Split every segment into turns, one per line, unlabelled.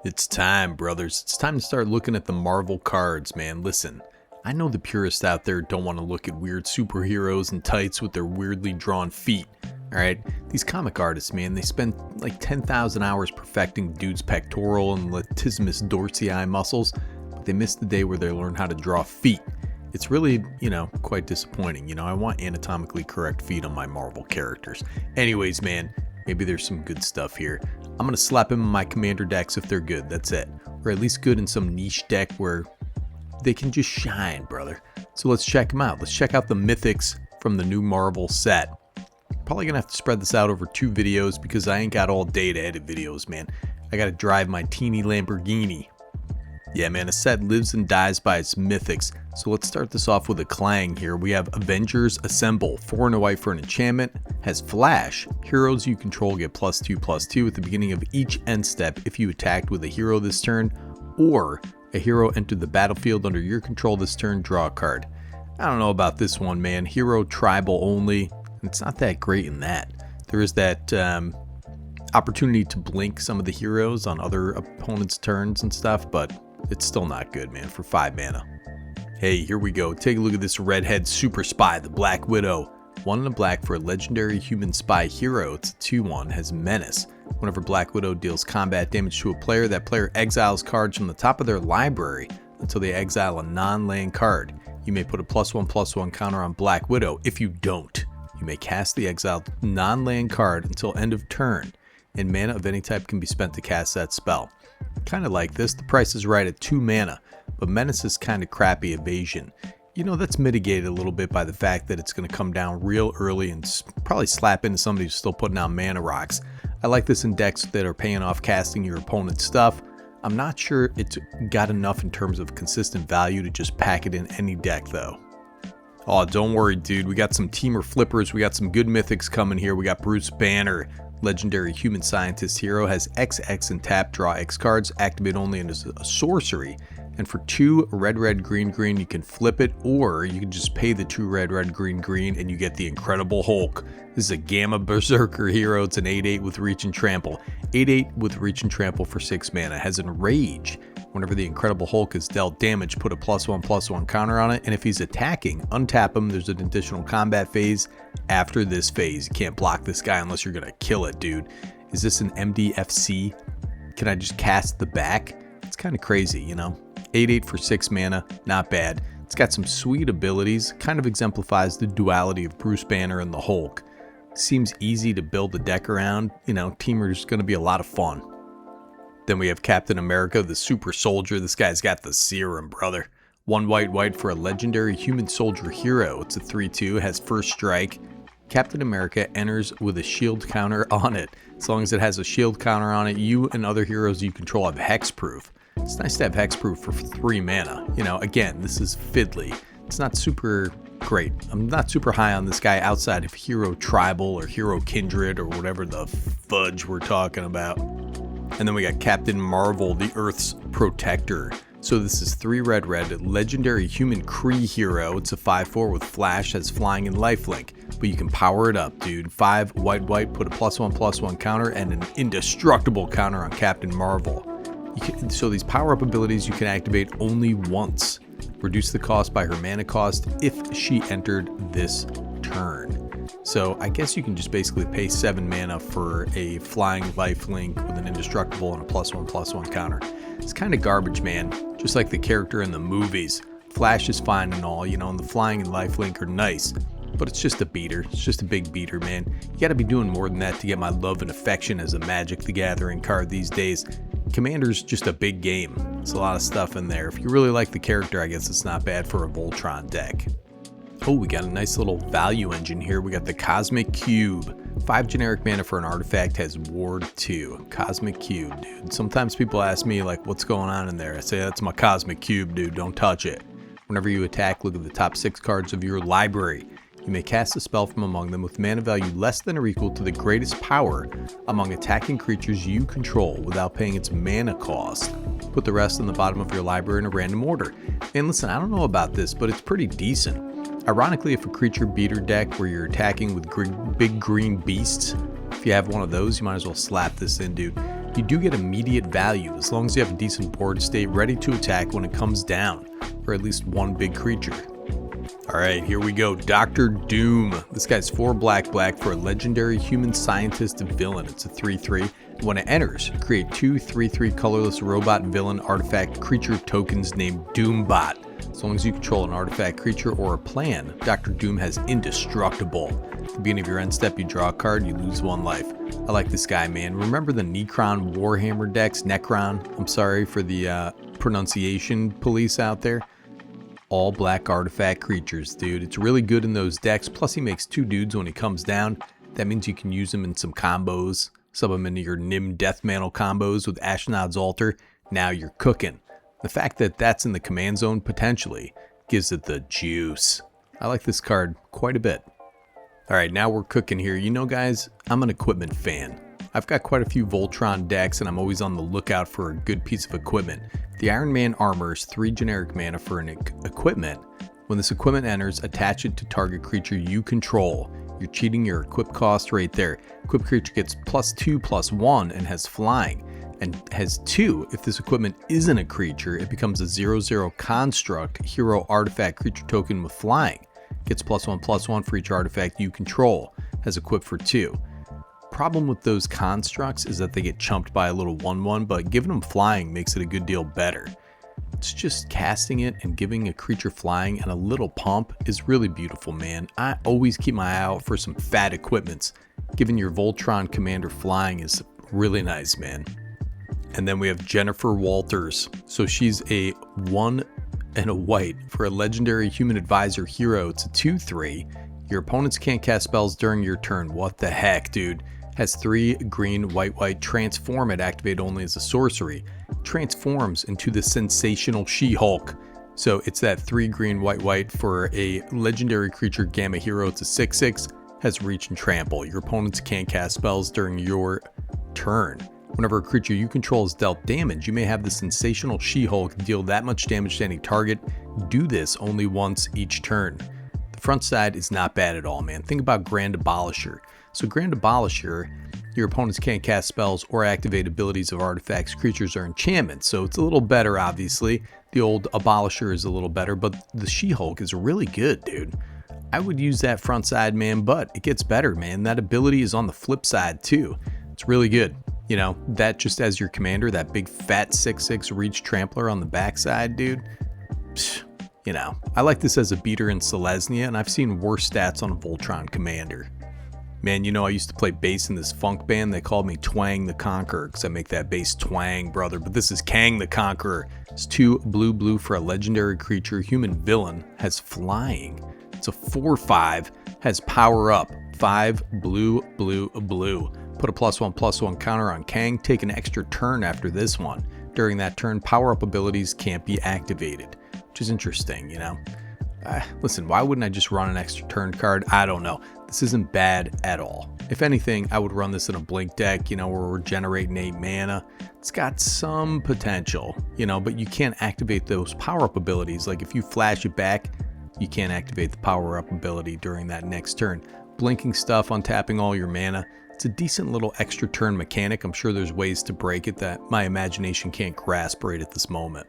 It's time, brothers. It's time to start looking at the Marvel cards, man. Listen, I know the purists out there don't want to look at weird superheroes in tights with their weirdly drawn feet. Alright? These comic artists, man, they spend like 10,000 hours perfecting dude's pectoral and latissimus dorsii muscles, but they miss the day where they learn how to draw feet. It's really, quite disappointing. I want anatomically correct feet on my Marvel characters. Anyways, man, maybe there's some good stuff here. I'm going to slap them in my commander decks if they're good, that's it. Or at least good in some niche deck where they can just shine, brother. So let's check them out. Let's check out the Mythics from the new Marvel set. Probably going to have to spread this out over 2 videos because I ain't got all day to edit videos, man. I got to drive my teeny Lamborghini. Yeah, man, a set lives and dies by its Mythics. So let's start this off with a clang here. We have Avengers Assemble, 4 and a white for an enchantment, has Flash. Heroes you control get +2/+2 at the beginning of each end step if you attacked with a hero this turn, or a hero entered the battlefield under your control this turn, draw a card. I don't know about this one, man. Hero tribal only. It's not that great in that. There is that opportunity to blink some of the heroes on other opponents' turns and stuff, but it's still not good, man, for 5 mana. Hey, here we go. Take a look at this redhead super spy, the Black Widow. 1 and a black for a legendary human spy hero. It's a 2/1, has menace. Whenever Black Widow deals combat damage to a player, that player exiles cards from the top of their library until they exile a non-land card. You may put a +1/+1 counter on Black Widow. If you don't, you may cast the exiled non-land card until end of turn, and mana of any type can be spent to cast that spell. Kind of like this, the price is right at 2 mana, but menace is kind of crappy evasion. That's mitigated a little bit by the fact that it's going to come down real early and probably slap into somebody who's still putting out mana rocks. I like this in decks that are paying off casting your opponent's stuff. I'm not sure it's got enough in terms of consistent value to just pack it in any deck though. Oh, don't worry, dude. We got some teamer flippers. We got some good mythics coming here. We got Bruce Banner. Legendary human scientist hero, has XX and tap, draw X cards, activate only and is a sorcery. And for 2 red, green, you can flip it, or you can just pay the 2 red, green, and you get the Incredible Hulk. This is a Gamma Berserker hero. It's an 8/8 with reach and trample. 8/8 with reach and trample for 6 mana. Has Enrage. Whenever the Incredible Hulk is dealt damage, put a +1/+1 counter on it, and if he's attacking, untap him. There's an additional combat phase after this phase. You can't block this guy unless you're gonna kill it, dude. Is this an MDFC? Can I just cast the back? It's kind of crazy, 8/8 for 6 mana, not bad. It's got some sweet abilities, kind of exemplifies the duality of Bruce Banner and the Hulk. Seems easy to build a deck around, teamer's gonna be a lot of fun. Then we have Captain America, the super soldier. This guy's got the serum, brother. 1 white for a legendary human soldier hero. It's a 3/2, has first strike. Captain America enters with a shield counter on it. As long as it has a shield counter on it, you and other heroes you control have hexproof. It's nice to have hexproof for 3 mana. Again, this is fiddly. It's not super great. I'm not super high on this guy outside of hero tribal or hero kindred or whatever the fudge we're talking about. And then we got Captain Marvel, the Earth's protector. So this is 3 red, legendary human Kree hero. It's a 5/4 with flash, has flying and lifelink, but you can power it up, dude. 5 white, put a +1/+1 counter and an indestructible counter on Captain Marvel. So these power up abilities you can activate only once. Reduce the cost by her mana cost if she entered this turn. So I guess you can just basically pay 7 mana for a flying lifelink with an indestructible and a +1/+1 counter. It's kind of garbage, man. Just like the character in the movies. Flash is fine and all, and the flying and lifelink are nice. But it's just a beater. It's just a big beater, man. You gotta be doing more than that to get my love and affection as a Magic the Gathering card these days. Commander's just a big game. There's a lot of stuff in there. If you really like the character, I guess it's not bad for a Voltron deck. Oh, we got a nice little value engine here. We got the Cosmic Cube. 5 generic mana for an artifact, has Ward 2. Cosmic Cube, dude. Sometimes people ask me, like, what's going on in there? I say, that's my Cosmic Cube, dude. Don't touch it. Whenever you attack, look at the top 6 cards of your library. You may cast a spell from among them with mana value less than or equal to the greatest power among attacking creatures you control without paying its mana cost. Put the rest on the bottom of your library in a random order. And listen, I don't know about this, but it's pretty decent. Ironically, if a creature beater deck where you're attacking with big green beasts, if you have one of those, you might as well slap this in, dude. you do get immediate value as long as you have a decent board state ready to attack when it comes down, or at least one big creature. Alright, here we go. Dr. Doom. This guy's 4 black for a legendary human scientist villain. It's a 3/3. When it enters, create 2 3/3 colorless robot villain artifact creature tokens named Doombot. As long as you control an artifact creature or a plan, Dr. Doom has indestructible. At the beginning of your end step, you draw a card, you lose 1 life. I like this guy, man. Remember the Necron Warhammer decks? Necron? I'm sorry for the pronunciation police out there. All black artifact creatures, dude. It's really good in those decks. Plus, he makes 2 dudes when he comes down. That means you can use him in some combos. Sub him into your Nim Death Mantle combos with Ashnod's Altar. Now you're cooking. The fact that that's in the command zone potentially gives it the juice. I like this card quite a bit. Alright, now we're cooking here. You know, guys, I'm an equipment fan. I've got quite a few Voltron decks, and I'm always on the lookout for a good piece of equipment. The Iron Man armor is 3 generic mana for an equipment. When this equipment enters, attach it to target creature you control. You're cheating your equip cost right there. Equip creature gets +2/+1 and has flying, and has 2 if this equipment isn't a creature. It becomes a 0/0 construct hero artifact creature token with flying. Gets +1/+1 for each artifact you control. Has equip for 2. Problem with those constructs is that they get chumped by a little 1/1, but giving them flying makes it a good deal better. It's just casting it and giving a creature flying and a little pump is really beautiful, man. I always keep my eye out for some fat equipments. Giving your Voltron commander flying is really nice, man. And then we have Jennifer Walters. So she's a 1 and a white for a legendary human advisor hero. It's a 2/3. Your opponents can't cast spells during your turn. What the heck, dude? Has 3 green, white, transform it, activate only as a sorcery. Transforms into the sensational She-Hulk. So it's that 3 green, white for a legendary creature gamma hero. It's a 6/6, has reach and trample. Your opponents can't cast spells during your turn. Whenever a creature you control is dealt damage, you may have the sensational She-Hulk deal that much damage to any target. Do this only once each turn. The front side is not bad at all, man. Think about Grand Abolisher. So Grand Abolisher, your opponents can't cast spells or activate abilities of artifacts, creatures, or enchantments. So it's a little better, obviously. The old Abolisher is a little better, but the She-Hulk is really good, dude. I would use that front side, man, but it gets better, man. That ability is on the flip side, too. It's really good. You know, that just as your commander, that big fat 6/6 reach trampler on the backside, dude. Psh, you know, I like this as a beater in Selesnya, and I've seen worse stats on a Voltron commander. Man, you know, I used to play bass in this funk band. They called me Kang the Conqueror because I make that bass twang, brother. But this is Kang the Conqueror. It's 2 blue for a legendary creature. Human villain. Has flying. It's a 4/5. Has power up. 5 blue. Put a +1/+1 counter on Kang. Take an extra turn after this one. During that turn, power-up abilities can't be activated. Which is interesting, you know. Listen, why wouldn't I just run an extra turn card? I don't know. This isn't bad at all. If anything, I would run this in a blink deck, you know, where we're generating 8 mana. It's got some potential, you know, but you can't activate those power-up abilities. Like if you flash it back, you can't activate the power-up ability during that next turn. Blinking stuff, untapping all your mana. It's a decent little extra turn mechanic. I'm sure there's ways to break it that my imagination can't grasp right at this moment.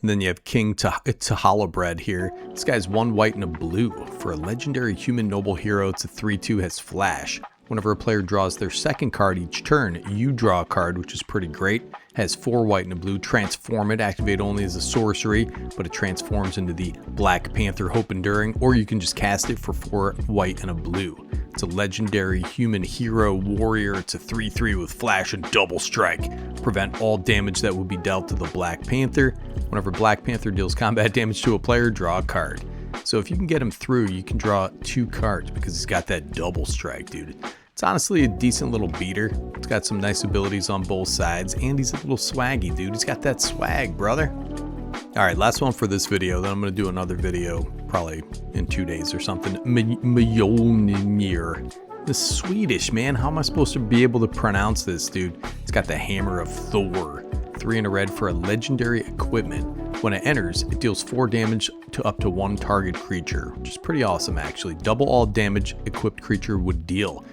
And then you have King T'Holobred here. This guy's 1 white and a blue. For a legendary human noble hero, it's a 3/2, has flash. Whenever a player draws their second card each turn, you draw a card, which is pretty great. Has 4 white and a blue. Transform it, activate only as a sorcery, but it transforms into the Black Panther Hope Enduring, or you can just cast it for 4 white and a blue. It's a legendary human hero warrior. It's a 3/3 with flash and double strike. Prevent all damage that would be dealt to the Black Panther. Whenever Black Panther deals combat damage to a player, draw a card. So if you can get him through, you can draw 2 cards because he's got that double strike, dude. It's honestly a decent little beater. It's got some nice abilities on both sides, and he's a little swaggy, dude. He's got that swag, brother. Alright, last one for this video, then I'm going to do another video probably in 2 days or something. Mjolnir. This Swedish, man. How am I supposed to be able to pronounce this, dude? It's got the Hammer of Thor. 3 and a red for a legendary equipment. When it enters, it deals 4 damage to up to 1 target creature, which is pretty awesome actually. Double all damage equipped creature would deal,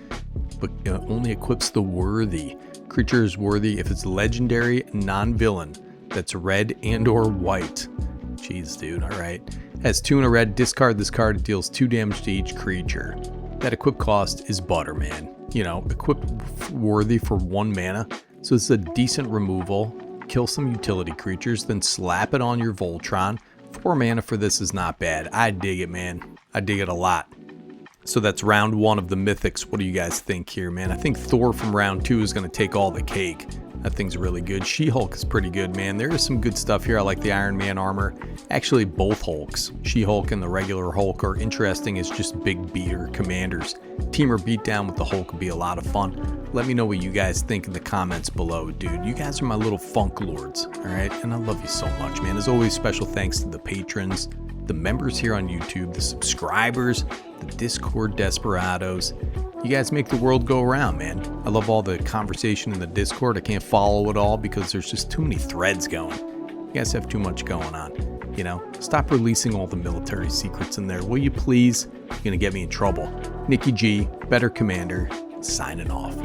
but only equips the worthy Creature is worthy if it's legendary non-villain that's red and or white. Jeez, dude, alright. Has 2 and a red, discard this card, it deals 2 damage to each creature. That equip cost is butter, man. You know, equip worthy for 1 mana, so it's a decent removal. Kill some utility creatures, then slap it on your Voltron. 4 mana for this is not bad. I dig it, man. I dig it a lot. So that's round 1 of the Mythics. What do you guys think here, man? I think Thor from round 2 is going to take all the cake. That thing's really good. She-Hulk is pretty good, man. There is some good stuff here. I like the Iron Man armor. Actually, both Hulks, She-Hulk and the regular Hulk, are interesting as just big beater commanders. Teamer beatdown with the Hulk would be a lot of fun. Let me know what you guys think in the comments below, dude. You guys are my little funk lords, all right? And I love you so much, man. As always, special thanks to the patrons, the members here on YouTube, the subscribers, the Discord desperados. You guys make the world go around, man. I love all the conversation in the Discord. I can't follow it all because there's just too many threads going. You guys have too much going on. You know, stop releasing all the military secrets in there, will you please? You're gonna get me in trouble. Nikki G, Better Commander, signing off.